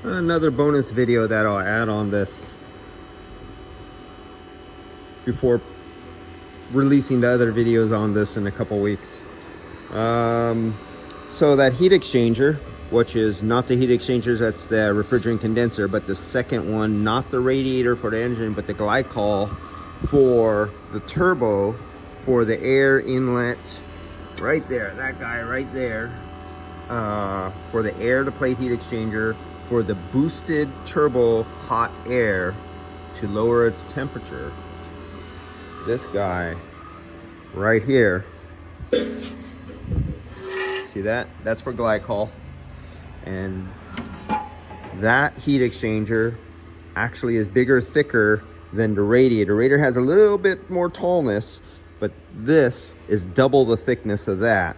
Another bonus video that I'll add on this before releasing the other videos on this in a couple weeks. So that heat exchanger, which is not the heat exchangers, that's the refrigerant condenser, but the second one, not the radiator for the engine, but the glycol for the turbo, for the air inlet, right there, that guy right there, for the air to plate heat exchanger, for the boosted turbo hot air to lower its temperature. This guy right here, see that? That's for glycol. And that heat exchanger actually is bigger, thicker than the radiator. Radiator has a little bit more tallness, but this is double the thickness of that.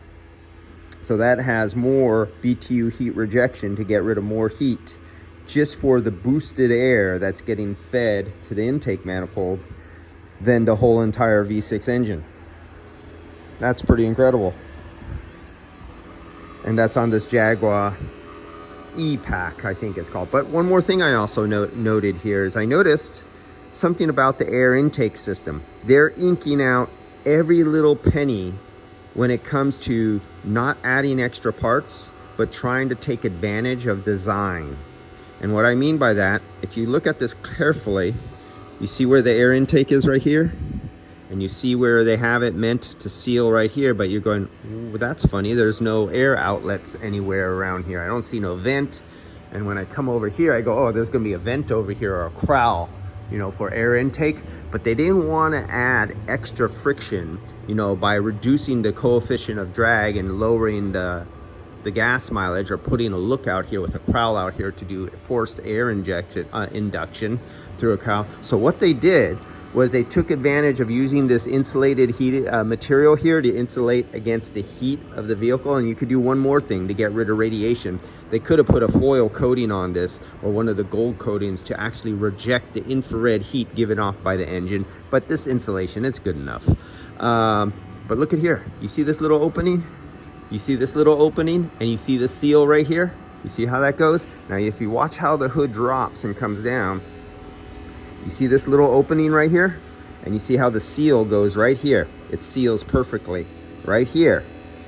So that has more BTU heat rejection to get rid of more heat just for the boosted air that's getting fed to the intake manifold than the whole entire V6 engine. That's pretty incredible. And that's on this Jaguar E-Pack, I think it's called. But one more thing I also noted here is I noticed something about the air intake system. They're inking out every little penny when it comes to not adding extra parts, but trying to take advantage of design. And what I mean by that, if you look at this carefully, you see where the air intake is right here? And you see where they have it meant to seal right here, but you're going, well, that's funny. There's no air outlets anywhere around here. I don't see no vent. And when I come over here, I go, oh, there's gonna be a vent over here or a corral, you know, for air intake. But they didn't want to add extra friction, you know, by reducing the coefficient of drag and lowering the gas mileage, or putting a lookout here with a corral out here to do forced air induction through a corral. So what they did was they took advantage of using this insulated heat material here to insulate against the heat of the vehicle. And you could do one more thing to get rid of radiation. They could have put a foil coating on this, or one of the gold coatings, to actually reject the infrared heat given off by the engine. But this insulation, it's good enough. But look at here. You see this little opening? You see this little opening, and you see the seal right here? You see how that goes? Now, if you watch how the hood drops and comes down, you see this little opening right here? And you see how the seal goes right here. It seals perfectly right here.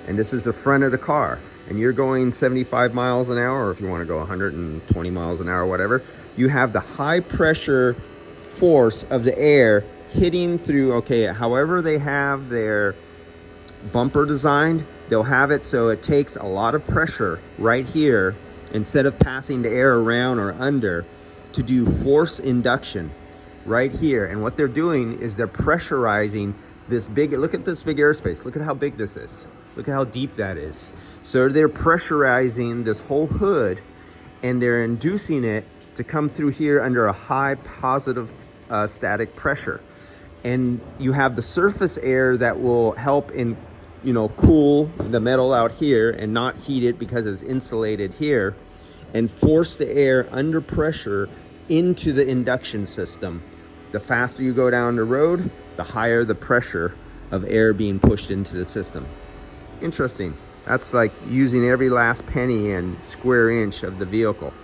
And this is the front of the car. And you're going 75 miles an hour, or if you want to go 120 miles an hour, whatever. You have the high pressure force of the air hitting through, okay, however they have their bumper designed, they'll have it so it takes a lot of pressure right here, instead of passing the air around or under, to do force induction right here. And what they're doing is they're pressurizing this big, look at this big airspace. Look at how big this is. Look at how deep that is. So they're pressurizing this whole hood, and they're inducing it to come through here under a high positive static pressure. And you have the surface air that will help in, you know, cool the metal out here and not heat it because it's insulated here, and force the air under pressure into the induction system. The faster you go down the road, the higher the pressure of air being pushed into the system. Interesting. That's like using every last penny and square inch of the vehicle.